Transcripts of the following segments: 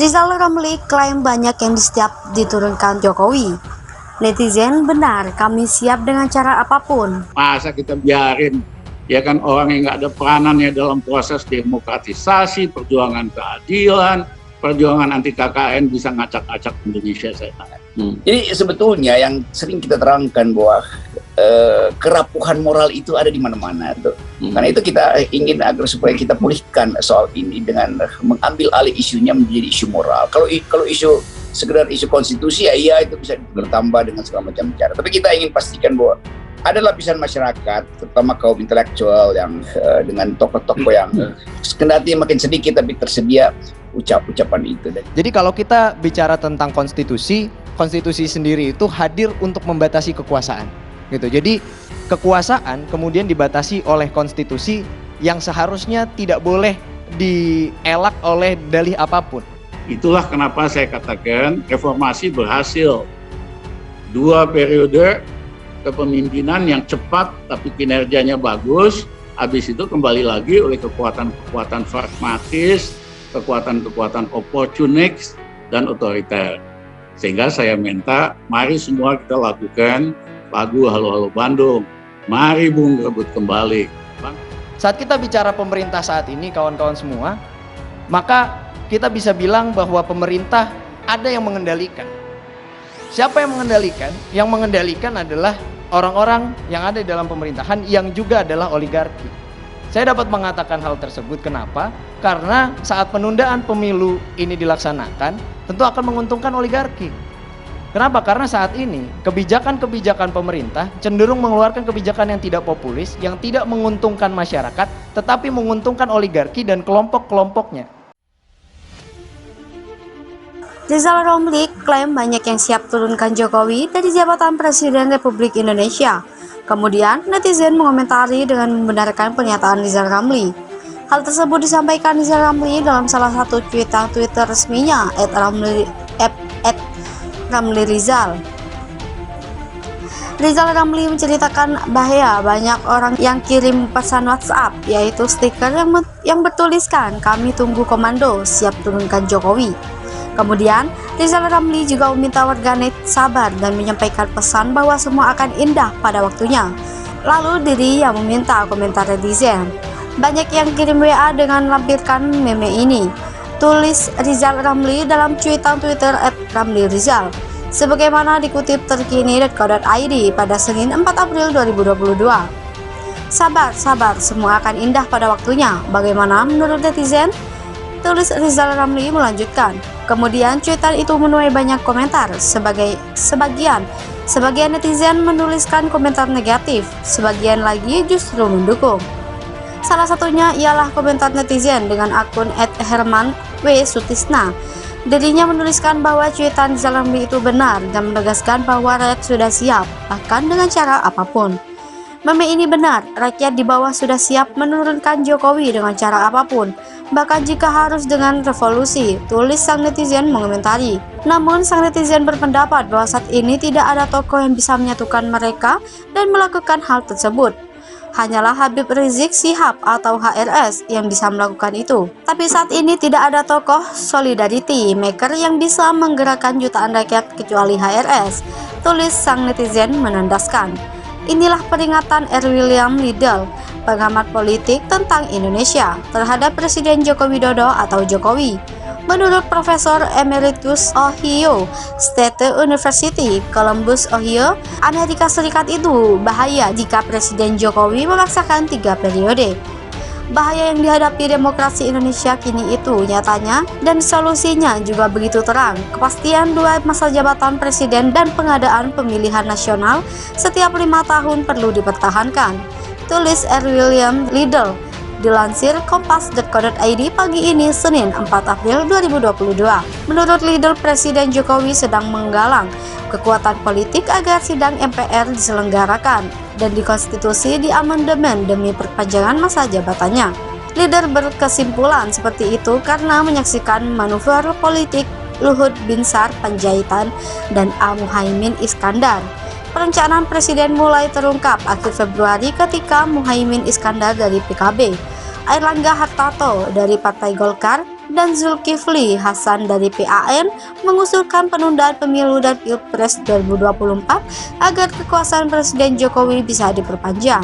Rizal Ramli klaim banyak yang siap diturunkan Jokowi. Netizen, benar, kami siap dengan cara apapun. Masa kita biarin ya kan orang yang nggak ada peranannya dalam proses demokratisasi, perjuangan keadilan, perjuangan anti KKN bisa ngacak-ngacak Indonesia, saya tanya. Jadi sebetulnya yang sering kita terangkan bahwa kerapuhan moral itu ada di mana-mana tuh. Karena itu kita ingin agar supaya kita pulihkan soal ini dengan mengambil alih isunya menjadi isu moral. Kalau isu sekedar isu konstitusi ya itu bisa bertambah dengan segala macam cara. Tapi kita ingin pastikan bahwa ada lapisan masyarakat, terutama kaum intelektual yang dengan tokoh-tokoh yang kendati makin sedikit tapi tersedia ucapan itu. Jadi kalau kita bicara tentang konstitusi sendiri itu hadir untuk membatasi kekuasaan, gitu. Jadi kekuasaan kemudian dibatasi oleh konstitusi yang seharusnya tidak boleh dielak oleh dalih apapun. Itulah kenapa saya katakan reformasi berhasil. 2 periode kepemimpinan yang cepat tapi kinerjanya bagus, habis itu kembali lagi oleh kekuatan-kekuatan pragmatis, kekuatan-kekuatan oportunis dan otoriter. Sehingga saya minta, mari semua kita lakukan lagu Halo Halo Bandung. Mari Bung rebut kembali. Saat kita bicara pemerintah saat ini, kawan-kawan semua, maka kita bisa bilang bahwa pemerintah ada yang mengendalikan. Siapa yang mengendalikan? Yang mengendalikan adalah orang-orang yang ada di dalam pemerintahan yang juga adalah oligarki. Saya dapat mengatakan hal tersebut kenapa? Karena saat penundaan pemilu ini dilaksanakan, tentu akan menguntungkan oligarki. Kenapa? Karena saat ini kebijakan-kebijakan pemerintah cenderung mengeluarkan kebijakan yang tidak populis, yang tidak menguntungkan masyarakat, tetapi menguntungkan oligarki dan kelompok-kelompoknya. Rizal Ramli klaim banyak yang siap turunkan Jokowi dari jabatan Presiden Republik Indonesia. Kemudian netizen mengomentari dengan membenarkan pernyataan Rizal Ramli. Hal tersebut disampaikan Rizal Ramli dalam salah satu Twitter resminya @ramli_rizal. Rizal Ramli menceritakan bahaya banyak orang yang kirim pesan WhatsApp, yaitu stiker yang bertuliskan "Kami tunggu komando, siap turunkan Jokowi". Kemudian, Rizal Ramli juga meminta warganet sabar dan menyampaikan pesan bahwa semua akan indah pada waktunya. Lalu diri yang meminta komentar netizen. Banyak yang kirim WA dengan lampirkan meme ini. Tulis Rizal Ramli dalam cuitan Twitter @ramlirizal. Sebagaimana dikutip terkini.co.id pada Senin 4 April 2022. Sabar, semua akan indah pada waktunya. Bagaimana menurut netizen? Tulis Rizal Ramli melanjutkan. Kemudian cuitan itu menuai banyak komentar. Sebagian netizen menuliskan komentar negatif, sebagian lagi justru mendukung. Salah satunya ialah komentar netizen dengan akun @herman_w_sutisna. Dirinya menuliskan bahwa cuitan Rizal Ramli itu benar dan menegaskan bahwa rakyat sudah siap, bahkan dengan cara apapun. Meme ini benar, rakyat di bawah sudah siap menurunkan Jokowi dengan cara apapun, bahkan jika harus dengan revolusi, tulis sang netizen mengomentari. Namun sang netizen berpendapat bahwa saat ini tidak ada tokoh yang bisa menyatukan mereka dan melakukan hal tersebut. Hanyalah Habib Rizik Syihab atau HRS yang bisa melakukan itu. Tapi saat ini tidak ada tokoh solidarity maker yang bisa menggerakkan jutaan rakyat kecuali HRS, tulis sang netizen menandaskan. Inilah peringatan R. William Liddell, pengamat politik tentang Indonesia, terhadap Presiden Joko Widodo atau Jokowi. Menurut Profesor Emeritus Ohio State University, Columbus, Ohio, Amerika Serikat itu bahaya jika Presiden Jokowi memaksakan 3 periode. Bahaya yang dihadapi demokrasi Indonesia kini itu nyatanya, dan solusinya juga begitu terang. Kepastian 2 masa jabatan presiden dan pengadaan pemilihan nasional setiap 5 tahun perlu dipertahankan, tulis R. William Liddell. Dilansir kompas.co.id pagi ini Senin 4 April 2022. Menurut Liddell, Presiden Jokowi sedang menggalang kekuatan politik agar sidang MPR diselenggarakan dan di konstitusi diamandemen demi perpanjangan masa jabatannya. Liddell berkesimpulan seperti itu karena menyaksikan manuver politik Luhut Binsar Panjaitan dan Muhaimin Iskandar. Perencanaan presiden mulai terungkap akhir Februari ketika Muhaimin Iskandar dari PKB, Airlangga Hartarto dari Partai Golkar, dan Zulkifli Hasan dari PAN mengusulkan penundaan pemilu dan Pilpres 2024 agar kekuasaan Presiden Jokowi bisa diperpanjang,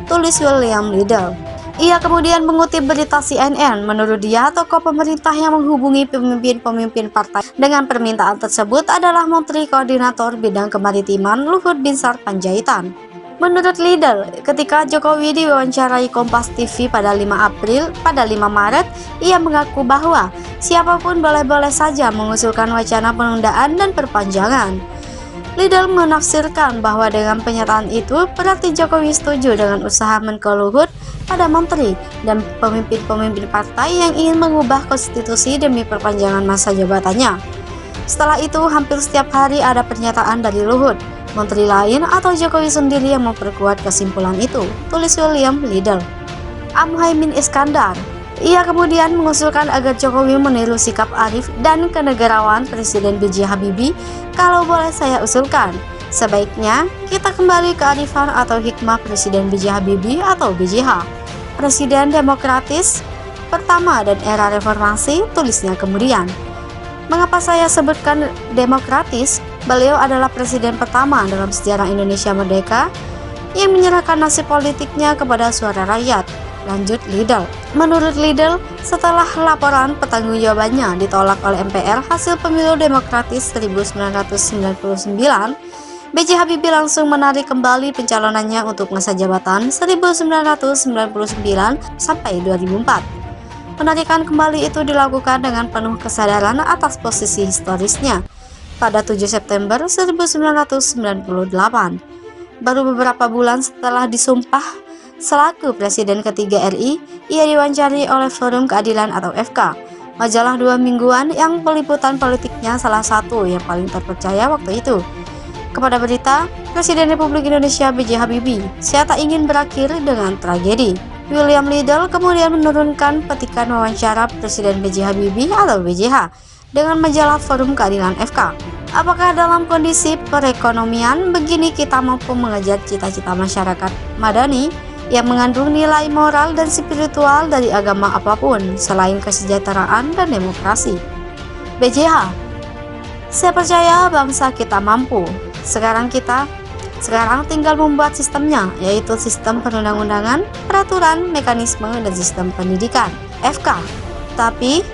tulis William Liddell. Ia kemudian mengutip berita CNN. Menurut dia, tokoh pemerintah yang menghubungi pemimpin-pemimpin partai dengan permintaan tersebut adalah Menteri Koordinator Bidang Kemaritiman Luhut Binsar Panjaitan. Menurut Liddell, ketika Jokowi diwawancarai Kompas TV pada 5 Maret, ia mengaku bahwa siapapun boleh-boleh saja mengusulkan wacana penundaan dan perpanjangan. Liddell menafsirkan bahwa dengan pernyataan itu berarti Jokowi setuju dengan usaha Menko Luhut pada menteri dan pemimpin-pemimpin partai yang ingin mengubah konstitusi demi perpanjangan masa jabatannya. Setelah itu, hampir setiap hari ada pernyataan dari Luhut, menteri lain atau Jokowi sendiri yang memperkuat kesimpulan itu, tulis William Liddell. Muhaimin Iskandar. Ia kemudian mengusulkan agar Jokowi meniru sikap arif dan kenegarawan Presiden B.J. Habibie. Kalau boleh saya usulkan, sebaiknya kita kembali ke arifan atau hikmah Presiden B.J. Habibie atau BJH, Presiden demokratis pertama dan era reformasi, tulisnya kemudian. Mengapa saya sebutkan demokratis? Beliau adalah presiden pertama dalam sejarah Indonesia merdeka yang menyerahkan nasib politiknya kepada suara rakyat, lanjut Liddell. Menurut Liddell, setelah laporan pertanggungjawabannya ditolak oleh MPR hasil pemilu demokratis 1999, B.J. Habibie langsung menarik kembali pencalonannya untuk masa jabatan 1999 sampai 2004. Penarikan kembali itu dilakukan dengan penuh kesadaran atas posisi historisnya pada 7 September 1998. Baru beberapa bulan setelah disumpah selaku Presiden ketiga RI, ia diwawancari oleh Forum Keadilan atau FK, majalah 2 mingguan yang peliputan politiknya salah satu yang paling terpercaya waktu itu. Kepada berita, Presiden Republik Indonesia B.J. Habibie, saya tak ingin berakhir dengan tragedi. William Liddell kemudian menurunkan petikan wawancara Presiden B.J. Habibie atau BJH dengan majalah Forum Keadilan FK. Apakah dalam kondisi perekonomian begini kita mampu mengejar cita-cita masyarakat madani yang mengandung nilai moral dan spiritual dari agama apapun selain kesejahteraan dan demokrasi? BJH, saya percaya bangsa kita mampu. Sekarang tinggal membuat sistemnya, yaitu sistem perundang-undangan, peraturan, mekanisme, dan sistem pendidikan. FK, tapi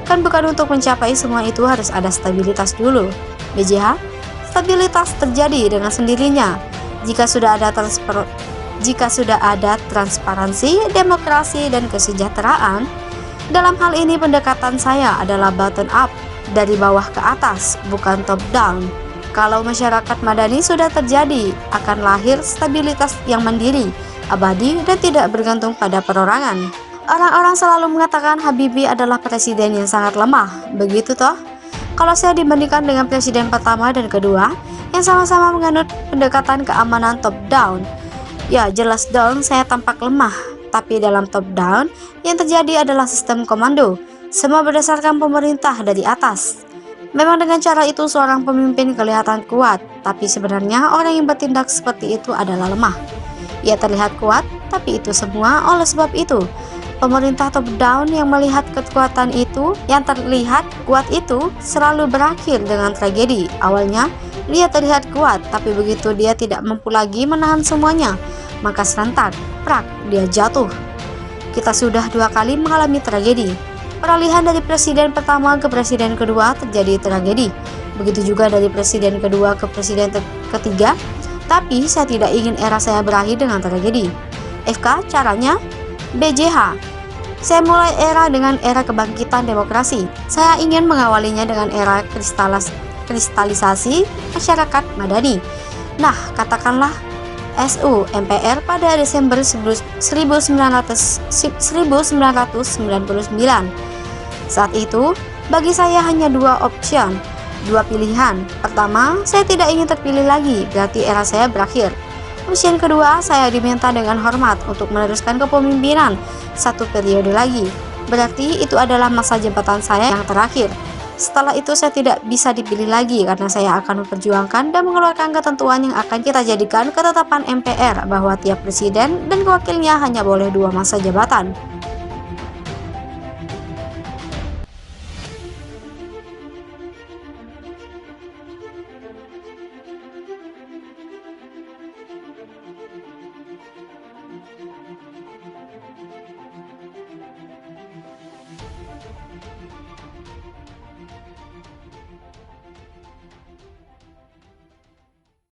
kan bukan untuk mencapai semua itu harus ada stabilitas dulu. BJH, stabilitas terjadi dengan sendirinya jika sudah ada transparansi, demokrasi, dan kesejahteraan. Dalam hal ini pendekatan saya adalah bottom up, dari bawah ke atas, bukan top down. Kalau masyarakat madani sudah terjadi, akan lahir stabilitas yang mandiri, abadi, dan tidak bergantung pada perorangan. Orang-orang selalu mengatakan Habibie adalah presiden yang sangat lemah, begitu toh? Kalau saya dibandingkan dengan presiden pertama dan kedua, yang sama-sama menganut pendekatan keamanan top down, ya jelas dong saya tampak lemah. Tapi dalam top down, yang terjadi adalah sistem komando, semua berdasarkan pemerintah dari atas. Memang dengan cara itu seorang pemimpin kelihatan kuat, tapi sebenarnya orang yang bertindak seperti itu adalah lemah. Ia terlihat kuat, tapi itu semua oleh sebab itu. Pemerintah top down yang melihat kekuatan itu, yang terlihat kuat itu, selalu berakhir dengan tragedi. Awalnya, dia terlihat kuat, tapi begitu dia tidak mampu lagi menahan semuanya, maka serentak, prak, dia jatuh. Kita sudah 2 kali mengalami tragedi. Peralihan dari presiden pertama ke presiden kedua terjadi tragedi. Begitu juga dari presiden kedua ke presiden ketiga. Tapi saya tidak ingin era saya berakhir dengan tragedi. FK, caranya BJH. Saya mulai era dengan era kebangkitan demokrasi. Saya ingin mengawalinya dengan era kristalisasi masyarakat madani. Nah, katakanlah SU MPR pada Desember 1999. Saat itu, bagi saya hanya 2 option, 2 pilihan. Pertama, saya tidak ingin terpilih lagi, berarti era saya berakhir. Option kedua, saya diminta dengan hormat untuk meneruskan kepemimpinan 1 periode lagi. Berarti itu adalah masa jabatan saya yang terakhir. Setelah itu saya tidak bisa dipilih lagi karena saya akan memperjuangkan dan mengeluarkan ketentuan yang akan kita jadikan ketetapan MPR bahwa tiap presiden dan wakilnya hanya boleh 2 masa jabatan.